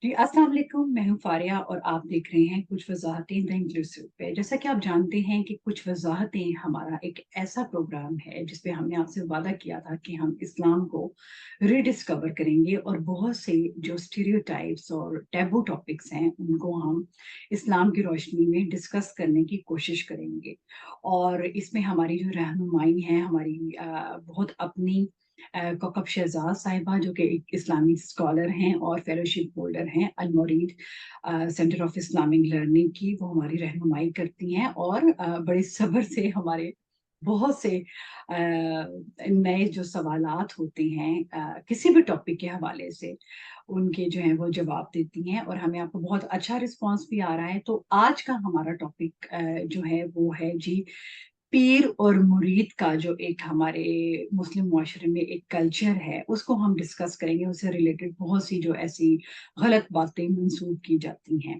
जी, अस्सलाम वालेकुम। मैं हूँ फारिया और आप देख रहे हैं कुछ वज़ाहतें द इंक्लूसिव पे। जैसा कि आप जानते हैं कि कुछ वज़ाहतें हमारा एक ऐसा प्रोग्राम है जिसपे हमने आपसे वादा किया था कि हम इस्लाम को रीडिस्कवर करेंगे और बहुत से जो स्टीरियोटाइप्स और टैबू टॉपिक्स हैं उनको हम इस्लाम की रोशनी में डिस्कस करने की कोशिश करेंगे। और इसमें हमारी जो रहनुमाई है हमारी बहुत अपनी कोकब शहज़ाद साहिबा जो कि एक इस्लामिक स्कॉलर हैं और फेलोशिप होल्डर हैं अल-मुरीद सेंटर ऑफ इस्लामिक लर्निंग की, वो हमारी रहनुमाई करती हैं और बड़े सब्र से हमारे बहुत से नए जो सवालात होते हैं किसी भी टॉपिक के हवाले से, उनके जो हैं वो जवाब देती हैं और हमें आपको बहुत अच्छा रिस्पॉन्स भी आ रहा है। तो आज का हमारा टॉपिक जो है वो है जी पीर और मुरीद का जो एक हमारे मुस्लिम मुआशरे में एक कल्चर है, उसको हम डिस्कस करेंगे। उससे रिलेटेड बहुत सी जो ऐसी गलत बातें मंसूब की जाती हैं।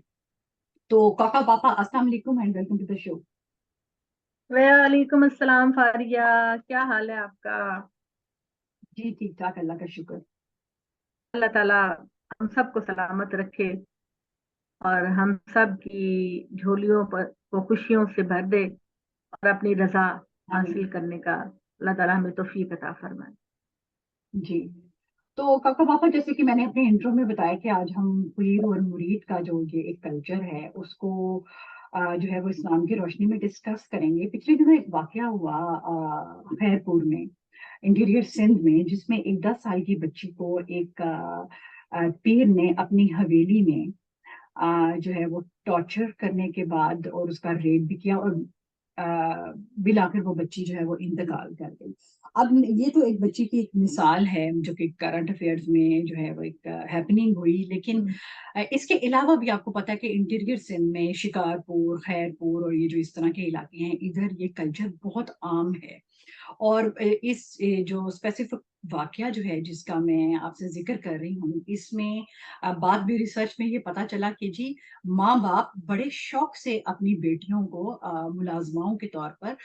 तो काका पापा अस्सलाम वालेकुम and welcome to the show. वालेकुम अस्सलाम फारिया। क्या हाल है आपका? जी, ठीक-ठाक, अल्लाह का शुक्र। अल्लाह ताला हम सबको सलामत रखे और हम सब की झोलियों पर को खुशियों से भर दे और अपनी रजा आमीन। हासिल करने का अल्लाह ताला हमें तौफीक अता फरमाए। जी। तो काका पापा जैसे कि मैंने अपने इंट्रो में बताया कि आज हम पीर और मुरीद का जो ये एक कल्चर है उसको जो है वो इस्लाम की रोशनी में डिस्कस करेंगे। पिछले दिनों एक वाक़या हुआ खैरपुर में, इंटीरियर सिंध में, जिसमें एक 10 साल की बच्ची को एक पीर ने अपनी हवेली में जो है वो टॉर्चर करने के बाद और उसका रेप भी किया और बिलाखिर वो बच्ची जो है वो इंतकाल कर गई। अब ये तो एक बच्ची की एक मिसाल है जो कि करंट अफेयर्स में जो है वो एक हैपनिंग हुई, लेकिन इसके अलावा भी आपको पता है कि इंटीरियर सिंध में शिकारपुर, खैरपुर और ये जो इस तरह के इलाके हैं, इधर ये कल्चर बहुत आम है। और इस जो स्पेसिफिक वाकया जो है जिसका मैं आपसे ज़िक्र कर रही हूँ, इसमें बाद में रिसर्च में ये पता चला कि जी माँ-बाप बड़े शौक से अपनी बेटियों को मुलाज़माओं के तौर पर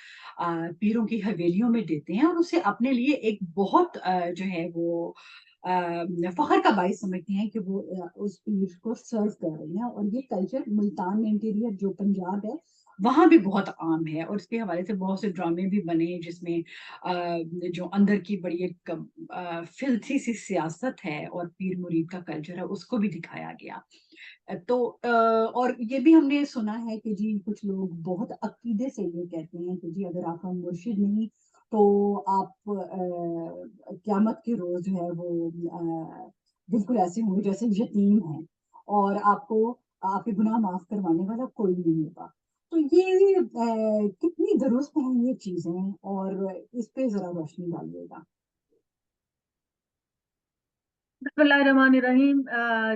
पीरों की हवेलियों में देते हैं और उसे अपने लिए एक बहुत जो है वो फ़ख्र का बाइस समझते हैं कि वो उस पीर को सर्व कर रही हैं और ये कल्चर मुल्तान में इंटीरियर जो पंजाब है, वहाँ भी बहुत आम है और इसके हवाले से बहुत से ड्रामे भी बने जिसमें जो अंदर की बड़ी एक फ़िल्थी सी सियासत है और पीर मुरीद का कल्चर है, उसको भी दिखाया गया। और ये भी हमने सुना है कि जी कुछ लोग बहुत अकीदे से ये कहते हैं कि जी अगर आपका मुर्शिद नहीं तो आप क़यामत के रोज़ जो है वो बिल्कुल ऐसे होंगे जैसे यतीम हैं और आपको आपके गुनाह माफ़ करवाने वाला कोई नहीं होगा। तो ये कितनी दुरुस्त हैं ये चीज़ें और इस पे ज़रा रोशनी डालिएगा। बिस्मिल्लाहिर्रहमानिर्रहीम।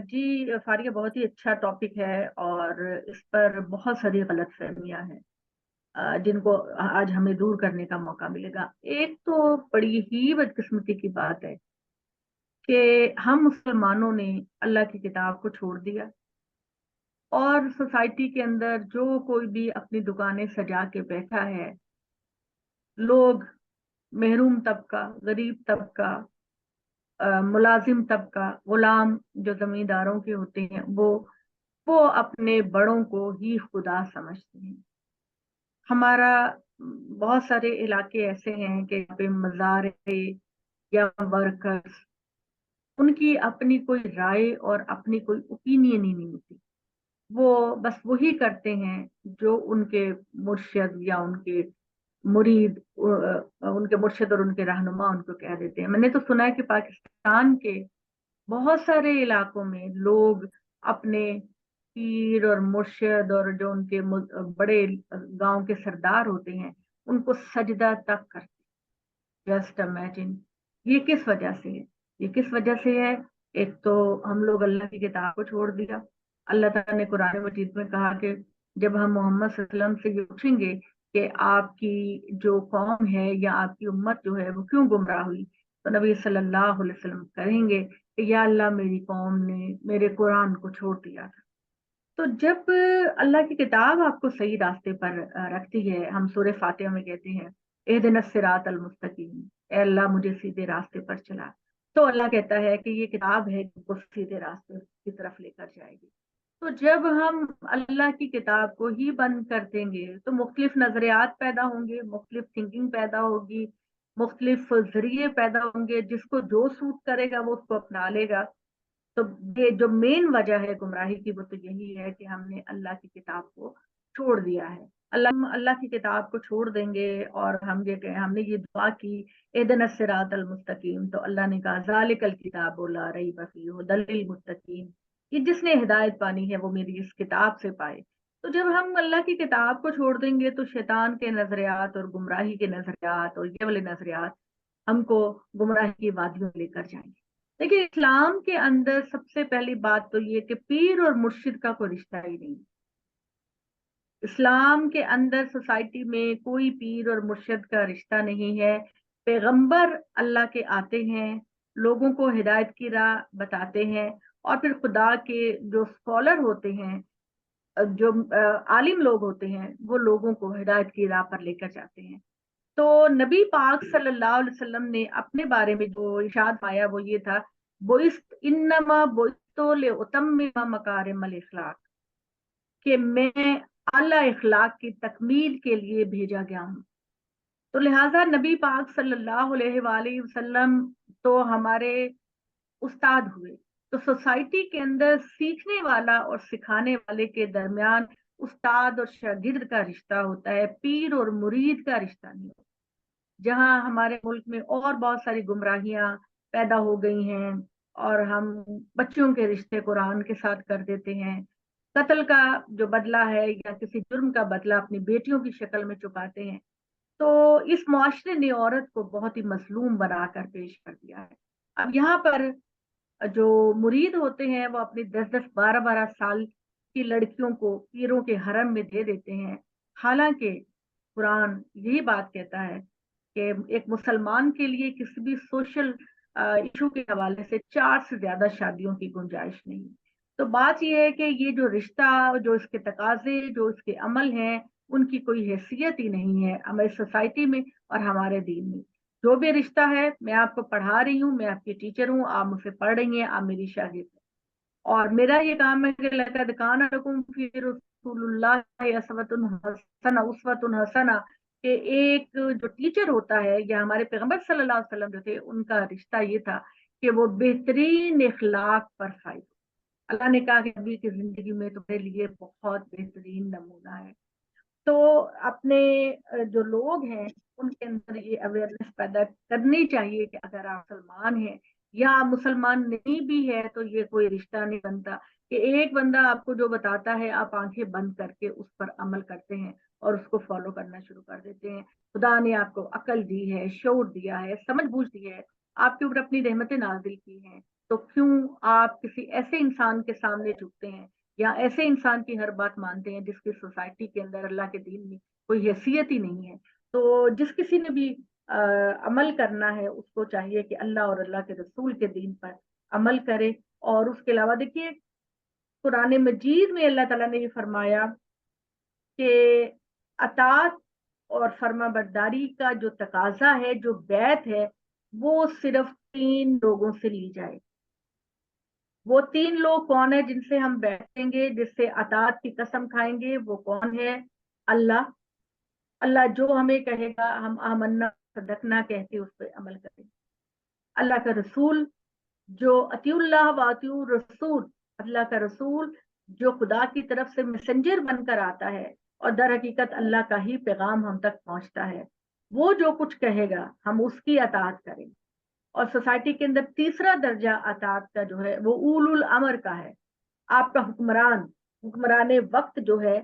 जी फारिया, बहुत ही अच्छा टॉपिक है और इस पर बहुत सारी गलत फहमियाँ हैं जिनको आज हमें दूर करने का मौका मिलेगा। एक तो बड़ी ही बदकिस्मती की बात है कि हम मुसलमानों ने अल्लाह की किताब को छोड़ दिया और सोसाइटी के अंदर जो कोई भी अपनी दुकानें सजा के बैठा है, लोग महरूम तबका, गरीब तबका, मुलाजिम तबका, गुलाम जो जमींदारों के होते हैं, वो अपने बड़ों को ही खुदा समझते हैं। हमारा बहुत सारे इलाके ऐसे हैं कि यहाँ पे मज़ारे या वर्कर्स, उनकी अपनी कोई राय और अपनी कोई ओपिनियन ही नहीं होती। वो बस वही करते हैं जो उनके मुर्शिद या उनके मुरीद उनके मुर्शिद और उनके रहनुमा उनको कह देते हैं। मैंने तो सुना है कि पाकिस्तान के बहुत सारे इलाकों में लोग अपने पीर और मुर्शिद और जो उनके बड़े गांव के सरदार होते हैं, उनको सजदा तक करते। जस्ट इमेजिन, ये किस वजह से है? ये किस वजह से है? एक तो हम लोग अल्लाह की किताब को छोड़ दिया। अल्लाह ताला ने कुरान मजीद में कहा कि जब हम मोहम्मद सल्लल्लाहु अलैहि वसल्लम से ये पूछेंगे कि आपकी जो कौम है या आपकी उम्मत जो है वो क्यों गुमराह हुई, तो नबी सल्लल्लाहु अलैहि वसल्लम कहेंगे कि या अल्लाह, मेरी कौम ने मेरे कुरान को छोड़ दिया था। तो जब अल्लाह की किताब आपको सही रास्ते पर रखती है, हम सूरह फातिहा में कहते हैं एहदिनस सिरातल मुस्तकीम, ए अल्लाह मुझे सीधे रास्ते पर चला। تو اللہ کہتا ہے کہ یہ کتاب ہے جو کو سیدھے راستے کی طرف لے کر جائے گی۔ تو جب ہم اللہ کی کتاب کو ہی بند کر دیں گے تو مختلف نظریات پیدا ہوں گے، مختلف تھنکنگ پیدا ہوگی، مختلف ذریعے پیدا ہوں گے، جس کو جو سوٹ کرے گا وہ اس کو اپنا لے گا۔ تو یہ جو مین وجہ ہے گمراہی کی وہ تو یہی ہے کہ ہم نے اللہ کی کتاب کو چھوڑ دیا ہے۔ اللہ کی کتاب کو چھوڑ دیں گے اور ہم نے یہ دعا کی اهدنا الصراط المستقیم، تو اللہ نے کہا ذالک الکتاب لا ریب فیہ ھدی للمتقین، کہ جس نے ہدایت پانی ہے وہ میری اس کتاب سے پائے۔ تو جب ہم اللہ کی کتاب کو چھوڑ دیں گے تو شیطان کے نظریات اور گمراہی کے نظریات اور یہ والے نظریات ہم کو گمراہی کی وادیوں میں لے کر جائیں گے۔ دیکھیے اسلام کے اندر سب سے پہلی بات تو یہ کہ پیر اور مرشد کا کوئی رشتہ ہی نہیں۔ اسلام کے اندر سوسائٹی میں کوئی پیر اور مرشد کا رشتہ نہیں ہے۔ پیغمبر اللہ کے آتے ہیں، لوگوں کو ہدایت کی راہ بتاتے ہیں، اور پھر خدا کے جو اسکالر ہوتے ہیں، جو عالم لوگ ہوتے ہیں، وہ لوگوں کو ہدایت کی راہ پر لے کر جاتے ہیں۔ تو نبی پاک صلی اللہ علیہ وسلم نے اپنے بارے میں جو ارشاد پایا وہ یہ تھا، بوئست انما بوئستو لاتمم مکارم الاخلاق، کہ میں اعلی اخلاق کی تکمیل کے لیے بھیجا گیا ہوں۔ تو لہٰذا نبی پاک صلی اللہ علیہ وآلہ وسلم تو ہمارے استاد ہوئے۔ تو سوسائٹی کے اندر سیکھنے والا اور سکھانے والے کے درمیان استاد اور شاگرد کا رشتہ ہوتا ہے، پیر اور مرید کا رشتہ نہیں ہوتا۔ جہاں ہمارے ملک میں اور بہت ساری گمراہیاں پیدا ہو گئی ہیں، اور ہم بچوں کے رشتے قرآن کے ساتھ کر دیتے ہیں، قتل کا جو بدلہ ہے یا کسی جرم کا بدلہ اپنی بیٹیوں کی شکل میں چکاتے ہیں۔ تو اس معاشرے نے عورت کو بہت ہی مظلوم بنا کر پیش کر دیا ہے۔ اب یہاں پر جو مرید ہوتے ہیں وہ اپنی 10-10 12 12 سال کی لڑکیوں کو پیروں کے حرم میں دے دیتے ہیں، حالانکہ قرآن یہی بات کہتا ہے کہ ایک مسلمان کے لیے کسی بھی سوشل ایشو کے حوالے سے 4 سے زیادہ شادیوں کی گنجائش نہیں۔ تو بات یہ ہے کہ یہ جو رشتہ، جو اس کے تقاضے، جو اس کے عمل ہیں، ان کی کوئی حیثیت ہی نہیں ہے ہماری سوسائٹی میں اور ہمارے دین میں۔ جو بھی رشتہ ہے، میں آپ کو پڑھا رہی ہوں، میں آپ کی ٹیچر ہوں، آپ مجھ سے پڑھ رہی ہیں، آپ میری شاگرد ہیں، اور میرا یہ کام ہے کہ لقد کان لکم فی رسول اللہ اسوۃ حسنہ، کہ ایک جو ٹیچر ہوتا ہے یا ہمارے پیغمبر صلی اللہ علیہ وسلم جو تھے ان کا رشتہ یہ تھا کہ وہ بہترین اخلاق پر فائز ہو۔ اللہ نے کہا کہ نبی کی زندگی میں تمہارے لیے بہت بہترین نمونہ ہے۔ تو اپنے جو لوگ ہیں ان کے اندر یہ اویئرنیس پیدا کرنی چاہیے کہ اگر آپ مسلمان ہیں یا مسلمان نہیں بھی ہے تو یہ کوئی رشتہ نہیں بنتا کہ ایک بندہ آپ کو جو بتاتا ہے آپ آنکھیں بند کر کے اس پر عمل کرتے ہیں اور اس کو فالو کرنا شروع کر دیتے ہیں۔ خدا نے آپ کو عقل دی ہے، شعور دیا ہے، سمجھ بوجھ دی ہے، آپ کے اوپر اپنی رحمتیں نازل کی ہیں، تو کیوں آپ کسی ایسے انسان کے سامنے جھکتے ہیں یا ایسے انسان کی ہر بات مانتے ہیں جس کی سوسائٹی کے اندر اللہ کے دین میں کوئی حیثیت ہی نہیں ہے؟ تو جس کسی نے بھی عمل کرنا ہے اس کو چاہیے کہ اللہ اور اللہ کے رسول کے دین پر عمل کرے۔ اور اس کے علاوہ دیکھیے قرآن مجید میں اللہ تعالیٰ نے یہ فرمایا کہ اطاعت اور فرما برداری کا جو تقاضا ہے، جو بیعت ہے، وہ صرف 3 لوگوں سے لی جائے۔ وہ 3 لوگ کون ہیں جن سے ہم بیٹھیں گے، جس سے اطاعت کی قسم کھائیں گے؟ وہ کون ہے؟ اللہ۔ اللہ جو ہمیں کہے گا ہم آمنا صدقنا کہہ کے اس پہ عمل کریں۔ اللہ کا رسول جو اطیع اللہ و اطیع الرسول، اللہ کا رسول جو خدا کی طرف سے میسنجر بن کر آتا ہے اور در حقیقت اللہ کا ہی پیغام ہم تک پہنچتا ہے، وہ جو کچھ کہے گا ہم اس کی اطاعت کریں۔ اور سوسائٹی کے اندر تیسرا درجہ اطاعت کا جو ہے وہ اول الامر کا ہے۔ آپ کا حکمران وقت جو ہے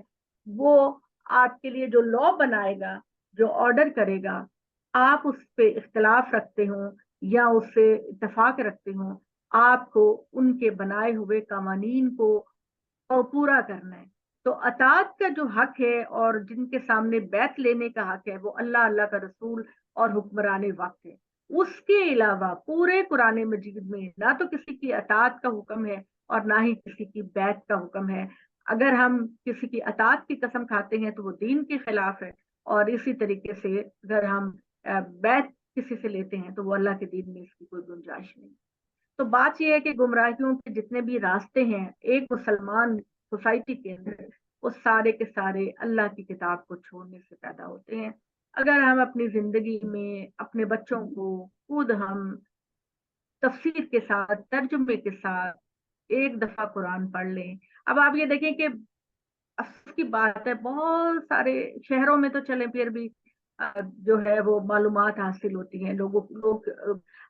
وہ آپ کے لیے جو لا بنائے گا، جو آرڈر کرے گا، آپ اس پہ اختلاف رکھتے ہوں یا اس سے اتفاق رکھتے ہوں، آپ کو ان کے بنائے ہوئے قوانین کو پورا کرنا ہے۔ تو اطاعت کا جو حق ہے اور جن کے سامنے بیعت لینے کا حق ہے وہ اللہ کا رسول اور حکمران وقت ہے۔ اس کے علاوہ پورے قرآن مجید میں نہ تو کسی کی اطاعت کا حکم ہے اور نہ ہی کسی کی بیعت کا حکم ہے۔ اگر ہم کسی کی اطاعت کی قسم کھاتے ہیں تو وہ دین کے خلاف ہے، اور اسی طریقے سے اگر ہم بیعت किसी से लेते हैं तो वो अल्लाह के दीन में इसकी कोई गुंजाइश नहीं। तो बात यह है कि गुमराहियों के जितने भी रास्ते हैं एक मुसलमान सोसाइटी के अंदर, वो सारे के सारे अल्लाह की किताब को छोड़ने से पैदा होते हैं। अगर हम अपनी जिंदगी में अपने बच्चों को खुद हम तफसीर के साथ, तर्जुमे के साथ एक दफा कुरान पढ़ लें। अब आप ये देखें कि अफसोस की बात है, बहुत सारे शहरों में तो चले फिर भी जो है वो मालूमात हासिल होती हैं, लोग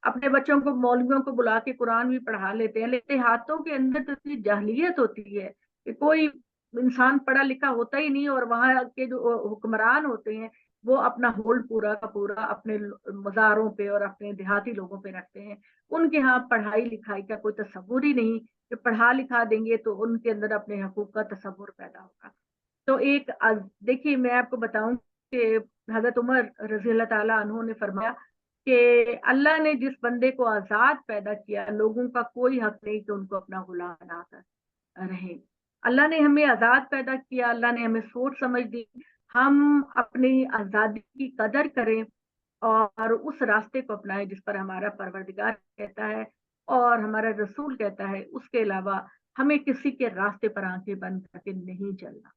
अपने बच्चों को मौलवियों को बुला के कुरान भी पढ़ा लेते हैं, लेकिन हाथों के अंदर तो इतनी जाहलियत होती है कि कोई इंसान पढ़ा लिखा होता ही नहीं, और वहां के जो हुक्मरान होते हैं वो अपना होल्ड पूरा का पूरा अपने मज़ारों पे और अपने देहाती लोगों पे रखते हैं। उनके यहाँ पढ़ाई लिखाई का कोई तस्वुर ही नहीं कि पढ़ा लिखा देंगे तो उनके अंदर अपने हकूक का तस्वुर पैदा होगा। तो एक देखिए मैं आपको बताऊं कि हजरत उमर रजी अल्लाह ताला अन्हु ने फरमाया कि अल्लाह ने जिस बंदे को आजाद पैदा किया, लोगों का कोई हक नहीं कि उनको अपना गुलाम बनाकर रहे। अल्लाह ने हमें आजाद पैदा किया, अल्लाह ने हमें सोच समझ दी, हम अपनी आजादी की कदर करें और उस रास्ते को अपनाएं जिस पर हमारा परवरदिगार कहता है और हमारा रसूल कहता है। उसके अलावा हमें किसी के रास्ते पर आंखें बंद करके नहीं चलना।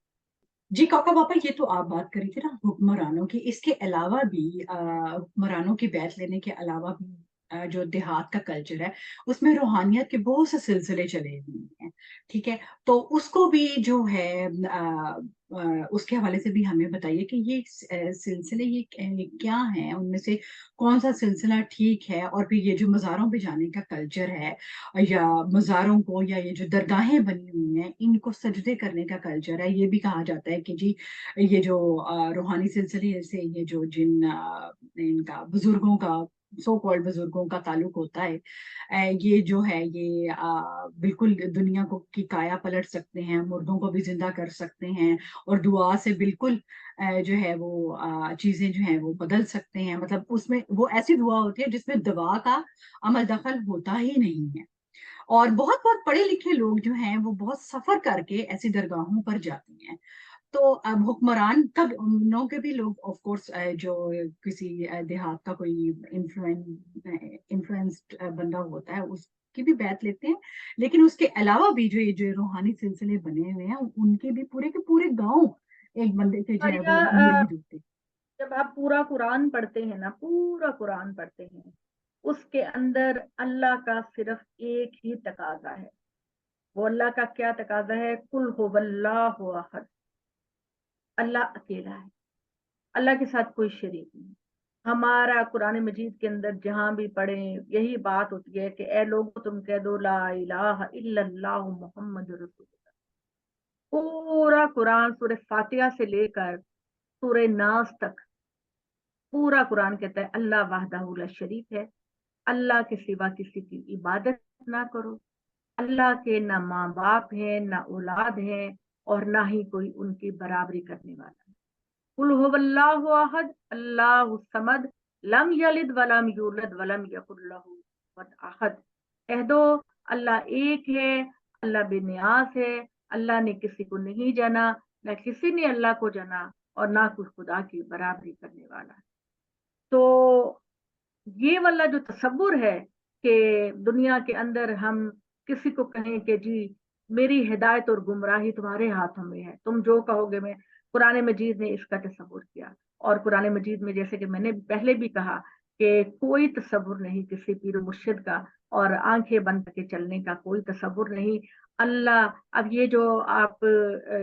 जी काका पापा, ये तो आप बात करी थी ना हुक्मरानों की, इसके अलावा भी हुक्मरानों की बैत लेने के अलावा भी जो देहात का कल्चर है उसमें रूहानियत के बहुत से सिलसिले चले हुए हैं। ठीक है, तो उसको भी जो है उसके हवाले से भी हमें बताइए कि ये सिलसिले ये क्या हैं, उनमें से कौन सा सिलसिला ठीक है। और फिर ये जो मज़ारों पे जाने का कल्चर है, या मज़ारों को, या ये जो दरगाहें बनी हुई हैं इनको सजदे करने का कल्चर है, ये भी कहा जाता है कि जी ये जो रूहानी सिलसिले से ये जो जिन इनका बुजुर्गों का, सो कॉल्ड बुजुर्गों का ताल्लुक होता है, ये जो है ये बिल्कुल दुनिया को की काया पलट सकते हैं, मुर्दों को भी जिंदा कर सकते हैं, और दुआ से बिल्कुल जो है वो चीजें जो है वो बदल सकते हैं। मतलब उसमें वो ऐसी दुआ होती है जिसमें दवा का अमल दखल होता ही नहीं है। और बहुत बहुत पढ़े लिखे लोग जो हैं वो बहुत सफर करके ऐसी दरगाहों पर जाते हैं। तो अब हुक्मरान तब उन के भी लोग ऑफ कोर्स जो किसी देहात का कोई इन्फ्लुएंस्ड बंदा होता है उसकी भी बैत लेते हैं। लेकिन उसके अलावा भी जो ये जो रूहानी सिलसिले बने हुए हैं उनके भी पूरे के पूरे गांव एक बंदे के जो और है वो यह मुरीद होते हैं। जब आप पूरा कुरान पढ़ते हैं ना, पूरा कुरान पढ़ते हैं, उसके अंदर अल्लाह का सिर्फ एक ही तकाजा है। वो अल्लाह का क्या तकाजा है? कुल हुवल्लाहु अहद। अल्लाह अकेला है, अल्लाह के साथ कोई शरीक नहीं। हमारा कुरान मजीद के अंदर जहां भी पढ़े यही बात होती है कि ए लोगो तुम कह दो ला इलाहा इल्लल्लाहु मुहम्मद रसूलुल्लाह। पूरा कुरान सूरह फातिहा से लेकर सूरह नास तक पूरा कुरान कहता है अल्लाह वाहदाहु ला शरीक है, अल्लाह के सिवा किसी की इबादत ना करो। अल्लाह के ना माँ बाप है, ना औलाद है, और ना ही कोई उनकी बराबरी करने वाला है। कुल हुवल्लाहु अहद अल्लाहु समद लम यलिद वलम यूलद वलम यकुल लहू कुफुवन अहद। कह दो अल्लाह एक है, अल्लाह बेनियाज है, अल्लाह ने किसी को नहीं जाना, न किसी ने अल्लाह को जाना, और ना कोई खुदा की बराबरी करने वाला। तो ये वाला जो तसव्वुर है कि दुनिया के अंदर हम किसी को कहें कि जी मेरी हिदायत और गुमराही तुम्हारे हाथों में है, तुम जो कहोगे। मैं कुरान मजीद ने इसका तसव्वुर किया, और कुरान मजीद में जैसे कि मैंने पहले भी कहा कि कोई तसव्वुर नहीं किसी पीर मुर्शिद का, और आंखें बंद करके चलने का कोई तसव्वुर नहीं। अल्लाह, अब ये जो आप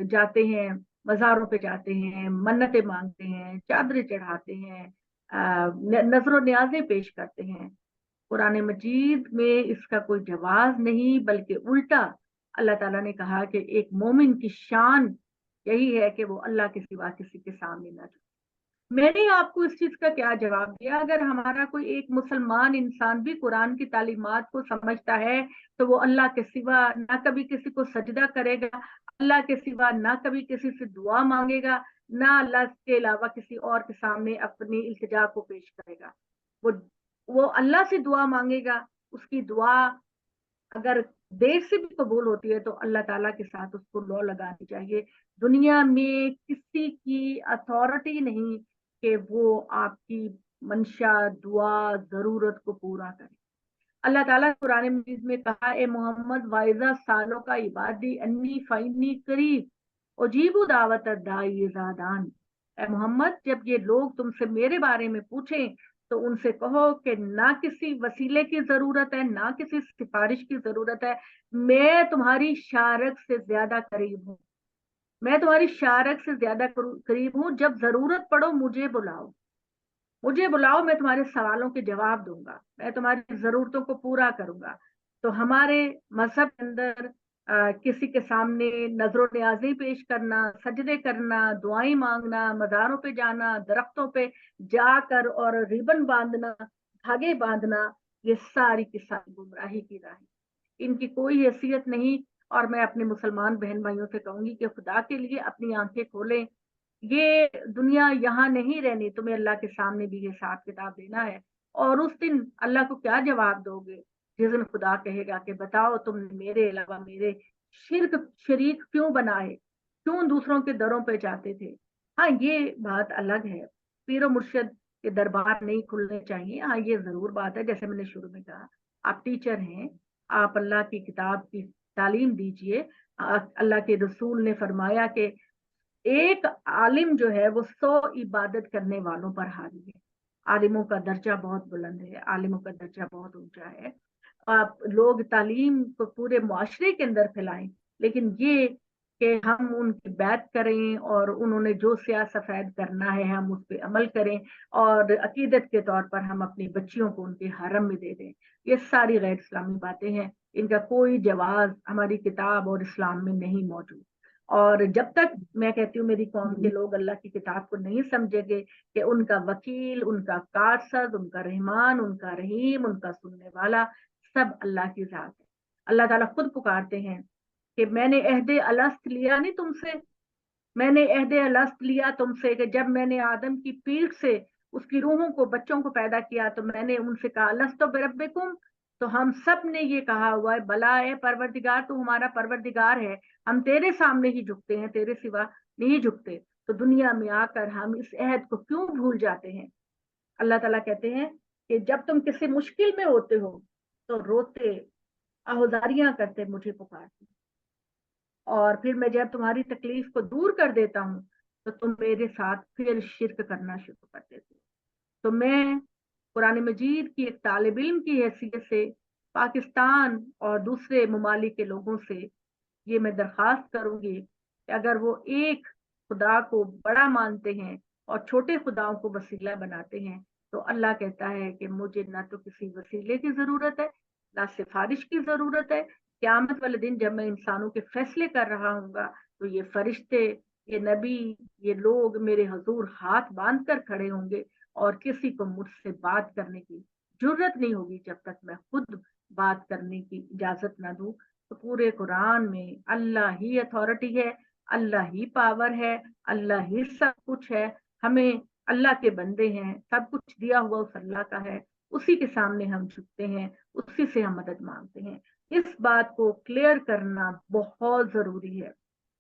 जाते हैं, मज़ारों पे जाते हैं, मन्नतें मांगते हैं, चादरें चढ़ाते हैं, नजर न्याज़ें पेश करते हैं, कुरान मजीद में इसका कोई जवाब नहीं, बल्कि उल्टा अल्लाह ताला ने कहा कि एक मोमिन की शान यही है कि वो अल्लाह के सिवा किसी के सामने ना झुके। मैंने आपको इस चीज का क्या जवाब दिया? अगर हमारा कोई एक मुसलमान इंसान भी कुरान की तालीमात को समझता है तो वो अल्लाह के सिवा ना कभी किसी को सजदा करेगा, अल्लाह के सिवा ना कभी किसी से दुआ मांगेगा, ना अल्लाह के अलावा किसी और के सामने अपनी इल्तिजा को पेश करेगा। वो वो अल्लाह से दुआ मांगेगा, उसकी दुआ अगर देर से भी कबूल होती है तो अल्लाह ताला के साथ उसको लौ लगानी चाहिए। दुनिया में किसी की अथॉरिटी नहीं कि वो आपकी मंशा, दुआ, जरूरत को पूरा करे। अल्लाह ताला ने कुरान मजीद में कहा, ए मोहम्मद वाइजा सालों का इबादी अन्नी फ़इन्नी करीब उजीबु दावत दाई ज़ादान। ए मोहम्मद, जब ये लोग तुमसे मेरे बारे में पूछें तो उनसे कहो कि ना किसी वसीले की जरूरत है, ना किसी सिफारिश की जरूरत है, मैं तुम्हारी शारक से ज्यादा करीब हूँ। मैं तुम्हारी शारक से ज्यादा करीब हूँ। जब जरूरत पड़ो मुझे बुलाओ, मुझे बुलाओ, मैं तुम्हारे सवालों के जवाब दूंगा, मैं तुम्हारी जरूरतों को पूरा करूंगा। तो हमारे मजहब के अंदर किसी के सामने नजरो न्याजी पेश करना, सजदे करना, दुआएं मांगना, मज़ारों पे जाना, दरख्तों पे जाकर और रिबन बांधना, धागे बांधना, ये सारी की सारी गुमराही की राह, इनकी कोई हैसियत नहीं। और मैं अपने मुसलमान बहन भाइयों से कहूंगी कि खुदा के लिए अपनी आंखें खोलें। ये दुनिया यहाँ नहीं रहनी, तुम्हें अल्लाह के सामने भी हिसाब किताब देना है। और उस दिन अल्लाह को क्या जवाब दोगे, जिस दिन खुदा कहेगा कि बताओ तुमने मेरे अलावा मेरे शरीक क्यों बनाए, क्यों दूसरों के दरों पे जाते थे। हाँ, ये बात अलग है, पीरो मुर्शिद के दरबार नहीं खुलने चाहिए। हाँ, ये जरूर बात है, जैसे मैंने शुरू में कहा, आप टीचर हैं, आप अल्लाह की किताब की तालीम दीजिए। अल्लाह के रसूल ने फरमाया कि एक आलिम जो है वो 100 इबादत करने वालों पर हावी है। आलिमों का दर्जा बहुत बुलंद है, आलिमों का दर्जा बहुत ऊंचा है। आप लोग तालीम को पूरे मुआशरे के अंदर फैलाएं, लेकिन ये कि हम उनकी बैत करें और उन्होंने जो स्याह सफेद करना है हम उस पर अमल करें और अकीदत के तौर पर हम अपनी बच्चियों को उनके हरम में दे दें, ये सारी गैर इस्लामी बातें हैं। इनका कोई जवाब हमारी किताब और इस्लाम में नहीं मौजूद। और जब तक मैं कहती हूँ मेरी कौम के लोग अल्लाह की किताब को नहीं समझेंगे कि उनका वकील, उनका कारसद, उनका रहमान, उनका रहीम, उनका सुनने वाला सब अल्लाह की जात है। अल्लाह ताला खुद पुकारते हैं कि मैंने अहदे अलस्त लिया नहीं तुमसे, मैंने अहदे अलस्त लिया तुमसे कि जब मैंने आदम की पीठ से उसकी रूहों को, बच्चों को पैदा किया तो मैंने उनसे कहा अलस्तो बिरब्बिकुम। तो हम सब ने ये कहा हुआ है, भला है परवरदिगार, तू हमारा परवरदिगार है, हम तेरे सामने ही झुकते हैं, तेरे सिवा नहीं झुकते। तो दुनिया में आकर हम इस अहद को क्यों भूल जाते हैं। अल्लाह ताला कहते हैं कि जब तुम किसी मुश्किल में होते हो तो रोते, आहुजारियां करते मुझे पुकारते, और फिर मैं जब तुम्हारी तकलीफ को दूर कर देता हूँ तो तुम मेरे साथ फिर शिरक करना शुरू कर देते हो। तो मैं कुरान मजीद की एक तालिब इल्म की हैसियत से पाकिस्तान और दूसरे ममालिक के लोगों से ये मैं दरख्वास्त करूंगी कि अगर वो एक खुदा को बड़ा मानते हैं और छोटे खुदाओं को वसीला बनाते हैं, तो अल्लाह कहता है कि मुझे ना तो किसी वसीले की जरूरत है, ना सिफारिश की जरूरत है। क्यामत वाले दिन जब मैं इंसानों के फैसले कर रहा हूँगा तो ये फरिश्ते, ये नबी, ये लोग मेरे हजूर हाथ बांध कर खड़े होंगे और किसी को मुझसे बात करने की जरूरत नहीं होगी जब तक मैं खुद बात करने की इजाजत ना दूं। तो पूरे कुरान में अल्लाह ही अथॉरिटी है, अल्लाह ही पावर है, अल्लाह ही सब कुछ है। हमें अल्लाह के बंदे हैं, सब कुछ दिया हुआ उस अल्लाह का है, उसी के सामने हम झुकते हैं, उसी से हम मदद मांगते हैं। इस बात को क्लियर करना बहुत जरूरी है।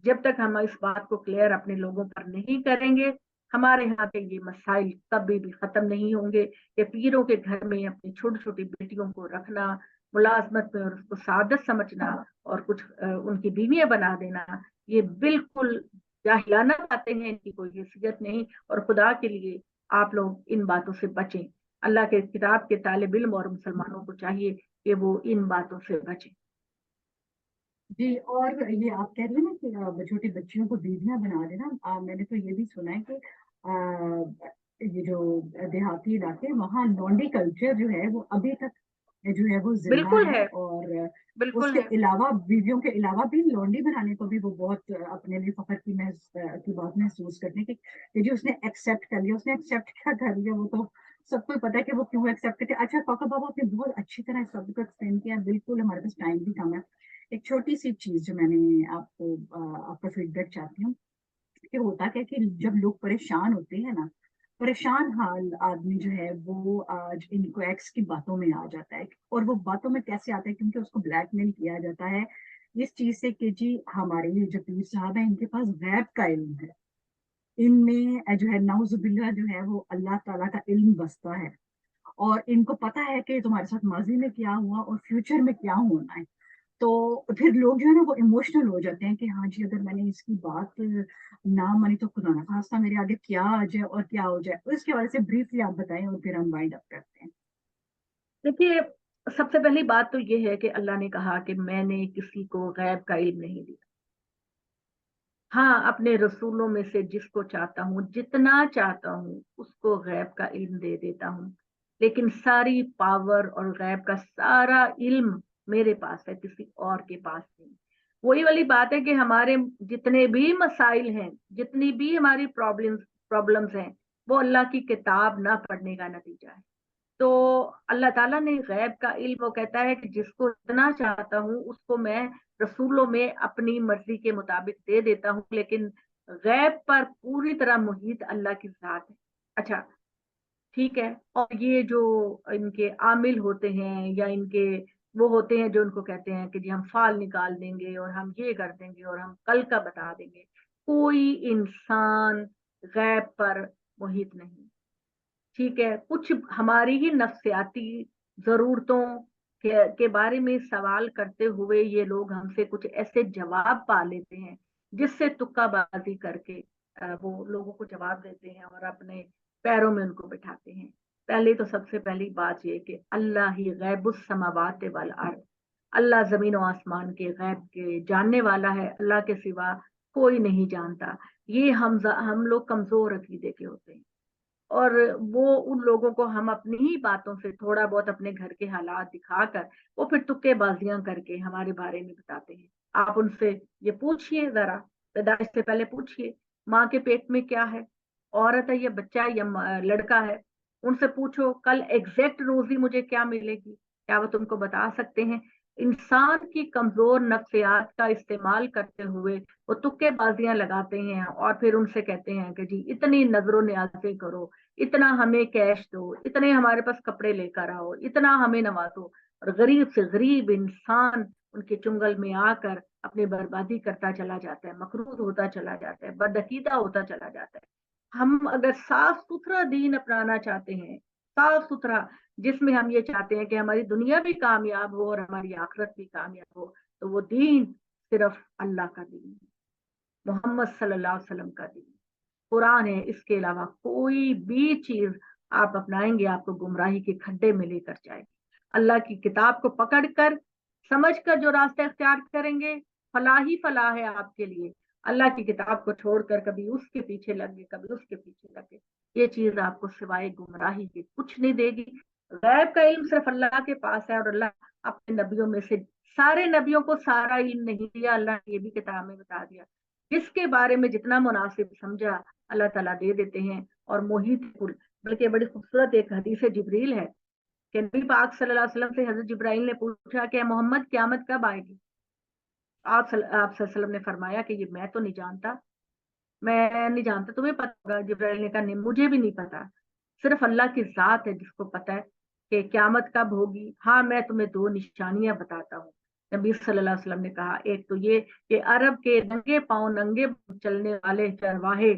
जब तक हम इस बात को क्लियर अपने लोगों पर नहीं करेंगे, हमारे यहाँ के ये मसाइल कभी भी खत्म नहीं होंगे। कि पीरों के घर में अपनी छोटी छोटी बेटियों को रखना, मुलाजमत में और उसको सादत समझना और कुछ उनकी बीवियां बना देना, ये बिल्कुल जाहिलाना बातें हैं, इनकी कोई हैसियत नहीं। और खुदा के लिए आप लोग इन बातों से बचें। अल्लाह के किताब के तालिब इल्म और मुसलमानों को चाहिए कि वो इन बातों से बचें। जी, और ये आप कह रही हैं ना कि छोटी बच्चियों को बीवियां बना देना, मैंने तो ये भी सुना है कि ये जो देहाती इलाके हैं, वहाँ लॉन्डी कल्चर जो है वो अभी तक जो है वो जिंदा बिल्कुल है। है, और बिल्कुल उसके है। अलावा बीवियों के अलावा भी लॉन्डी बनाने को भी वो बहुत अपने लिए फख्र की बात महसूस करते हैं कि जी उसने एक्सेप्ट कर लिया। उसने एक्सेप्ट क्या कर लिया, वो तो सबको पता है कि वो क्यों एक्सेप्ट करते। अच्छा काका बाबा, आपने बहुत अच्छी तरह इस टॉपिक को एक्सप्लेन किया। बिल्कुल, हमारे पास टाइम भी कम है। एक छोटी सी चीज जो मैंने आपको आपका फीडबैक चाहती हूँ कि होता क्या है कि जब लोग परेशान होते हैं ना, परेशान हाल आदमी जो है वो आज इनको एक्स की बातों में आ जाता है। और वो बातों में कैसे आता है, क्योंकि उसको ब्लैकमेल किया जाता है इस चीज से कि जी हमारे ये जो पीर साहब है इनके पास गैब का इल्म है, इनमें जो है नाउजुबिल्ला जो है वो अल्लाह ताला का इल्म बसता है, और इनको पता है कि तुम्हारे साथ माजी में क्या हुआ और फ्यूचर में क्या होना है। तो फिर लोग जो है ना वो इमोशनल हो जाते हैं कि हाँ जी, अगर मैंने इसकी बात ना मानी तो खुदा ना खास्ता मेरे आगे क्या आ जाए और क्या हो जाए। तो इसके वजह से ब्रीफली आप बताएं और फिर हम वाइंड अप करते हैं। देखिए, सबसे पहली बात तो ये है कि अल्लाह ने कहा कि मैंने किसी को गैब का इल्म नहीं दिया। हाँ, अपने रसूलों में से जिसको चाहता हूँ, जितना चाहता हूँ, उसको गैब का इल्म दे देता हूँ। लेकिन सारी पावर और गैब का सारा इल्म मेरे पास है, किसी और के पास नहीं। वही वाली बात है कि हमारे जितने भी मसाइल हैं, जितनी भी हमारी प्रॉब्लम्स प्रॉब्लम्स हैं, वो अल्लाह की किताब ना पढ़ने का नतीजा है। तो अल्लाह ताला ने गैब का इल्म, वो कहता है कि जिसको इतना चाहता हूँ उसको मैं रसूलों में अपनी मर्जी के मुताबिक दे देता हूँ। लेकिन गैब पर पूरी तरह मुहीत अल्लाह की जात है। अच्छा, ठीक है। और ये जो इनके आमिल होते हैं या इनके वो होते हैं जो उनको कहते हैं कि जी हम फाल निकाल देंगे और हम ये कर देंगे और हम कल का बता देंगे, कोई इंसान गैब पर मुहित नहीं। ठीक है, कुछ हमारी ही नफ्सियाती जरूरतों के बारे में सवाल करते हुए ये लोग हमसे कुछ ऐसे जवाब पा लेते हैं जिससे तुक्काबाजी करके वो लोगों को जवाब देते हैं और अपने पैरों में उनको बिठाते हैं। पहले तो सबसे पहली बात ये कि अल्लाह ही गैबुस समावात वल अर्द, अल्लाह जमीन और आसमान के गैब के जानने वाला है, अल्लाह के सिवा कोई नहीं जानता। ये हम लोग कमजोर अकीदे के होते हैं, और वो उन लोगों को हम अपनी ही बातों से थोड़ा बहुत अपने घर के हालात दिखाकर वो फिर तुक्केबाजियां करके हमारे बारे में बताते हैं। आप उनसे ये पूछिए जरा, पैदाइश से पहले पूछिए माँ के पेट में क्या है, औरत है या बच्चा है या लड़का है। उनसे पूछो कल एग्जैक्ट रोजी मुझे क्या मिलेगी, क्या वो तुमको बता सकते हैं? इंसान की कमजोर नफ्सियात का इस्तेमाल करते हुए वो तुक्केबाजियां लगाते हैं और फिर उनसे कहते हैं कि जी इतनी नजरों न्याज़ें करो, इतना हमें कैश दो, इतने हमारे पास कपड़े लेकर आओ, इतना हमें नवाजो। और गरीब से गरीब इंसान उनके चुंगल में आकर अपनी बर्बादी करता चला जाता है, मकरूज होता चला जाता है, बदअकीदा होता चला जाता है। हम अगर साफ सुथरा दीन अपनाना चाहते हैं, साफ सुथरा, जिसमें हम ये चाहते हैं कि हमारी दुनिया भी कामयाब हो और हमारी आखिरत भी कामयाब हो, तो वो दीन सिर्फ अल्लाह का दीन है, मोहम्मद सल्लल्लाहु अलैहि वसल्लम का दीन कुरान है। इसके अलावा कोई भी चीज आप अपनाएंगे आपको गुमराही के खड्डे में लेकर जाएगी। अल्लाह की किताब को पकड़कर समझकर जो रास्ता इख्तियार करेंगे, फलाह ही फलाह है आपके लिए। अल्लाह की किताब को छोड़कर कभी उसके पीछे लगे, कभी उसके पीछे लगे, ये चीज आपको सिवाय गुमराही के कुछ नहीं देगी। गैब का इल्म सिर्फ अल्लाह के पास है, और अल्लाह अपने नबियों में से सारे नबियों को सारा इल्म नहीं दिया। अल्लाह ने ये भी किताब में बता दिया, जिसके बारे में जितना मुनासिब समझा अल्लाह ताला दे देते हैं। और मोहित कुल, बल्कि बड़ी खूबसूरत एक हदीस जिब्रील है कि नबी पाक सल्लल्लाहु अलैहि वसल्लम से हजरत जिब्राइल ने पूछा कि मोहम्मद क़यामत कब आएगी? आप सल्लल्लाहु अलैहि वसल्लम ने फरमाया कि ये मैं तो नहीं जानता, मैं नहीं जानता, तुम्हें पता होगा। जिब्राइल ने कहा नहीं, मुझे भी नहीं पता, सिर्फ अल्लाह की जात है जिसको पता है कि क़यामत कब होगी। हाँ, मैं तुम्हें दो निशानियां बताता हूँ। नबी सल्लल्लाहु अलैहि वसल्लम ने कहा, एक तो ये कि अरब के नंगे पांव नंगे चलने वाले चरवाहे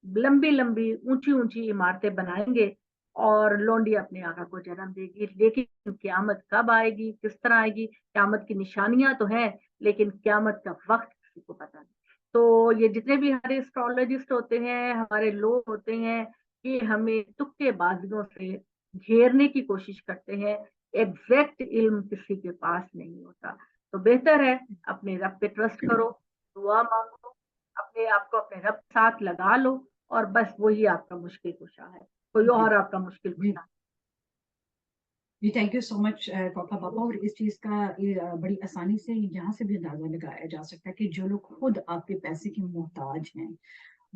लंबी लंबी ऊंची ऊंची इमारतें बनाएंगे और लोंडी अपने आका को जन्म देगी। लेकिन क्यामत कब आएगी, किस तरह आएगी, क्यामत की निशानियां तो हैं, लेकिन क्यामत का वक्त किसी को पता नहीं। तो ये जितने भी हमारे एस्ट्रोलॉजिस्ट होते हैं, हमारे लोग होते हैं, ये हमें तुक्केबाजियों से घेरने की कोशिश करते हैं। एग्जैक्ट इल्म किसी के पास नहीं होता। तो बेहतर है अपने रब पे ट्रस्ट करो, दुआ मांगो, अपने आप को अपने रब के साथ लगा लो, और बस वही आपका मुश्किल कुशा है, कोई जी और आपका मुश्किल जी कुशा जी, थैंक यू सो मच पापा पापा। और इस चीज का बड़ी आसानी से यहाँ से भी अंदाजा लगाया जा सकता है कि जो लोग खुद आपके पैसे के मोहताज हैं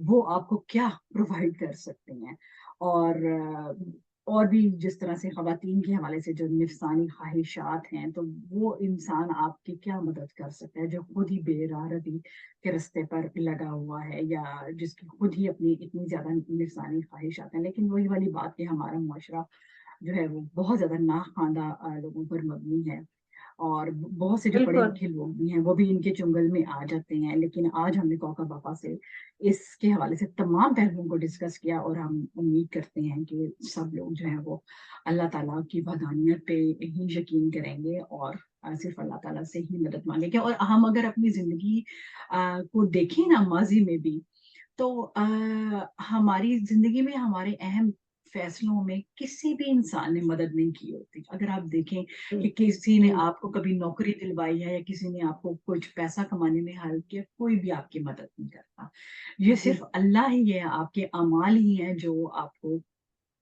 वो आपको क्या प्रोवाइड कर सकते हैं। और और भी जिस तरह से खवातीन के हवाले से जो नफसानी ख्वाहिशात हैं, तो वो इंसान आपकी क्या मदद कर सकता है जो खुद ही बेरारगी के रास्ते पर लगा हुआ है, या जिसकी खुद ही अपनी इतनी ज्यादा नफसानी ख्वाहिशात हैं। लेकिन वही वाली बात कि हमारा मुआशरा जो है वो बहुत ज्यादा नाखानदा लोगों पर मबनी है, اور بہت سے جو پڑھے बिल्कुल لکھے لوگ بھی ہیں وہ بھی ان کے چنگل میں آ جاتے ہیں، لیکن آج ہم نے کوکا باپا سے اس کے حوالے سے تمام پہلوؤں کو ڈسکس کیا، اور ہم امید کرتے ہیں کہ سب لوگ جو ہیں وہ اللہ تعالیٰ کی وحدانیت پہ ہی یقین کریں گے، اور صرف اللہ تعالیٰ سے ہی مدد مانگیں گے۔ اور ہم اگر اپنی زندگی کو دیکھیں نا ماضی میں بھی، تو ہماری زندگی میں ہمارے اہم فیصلوں میں کسی بھی انسان نے مدد نہیں کی ہوتی۔ اگر آپ دیکھیں जी کہ کسی نے जी آپ کو کبھی نوکری دلوائی ہے یا کسی نے آپ کو کچھ پیسہ کمانے میں ہیلپ کیا، کوئی بھی آپ کی مدد نہیں کرتا۔ یہ जी صرف اللہ ہی ہے، آپ کے اعمال ہی ہیں جو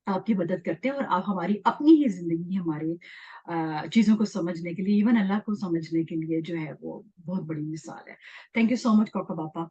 آپ کی مدد کرتے ہیں، اور آپ ہماری اپنی ہی زندگی ہمارے چیزوں کو سمجھنے کے لیے، ایون اللہ کو سمجھنے کے لیے جو ہے وہ بہت بڑی مثال ہے۔ Thank you so much Koka باپا۔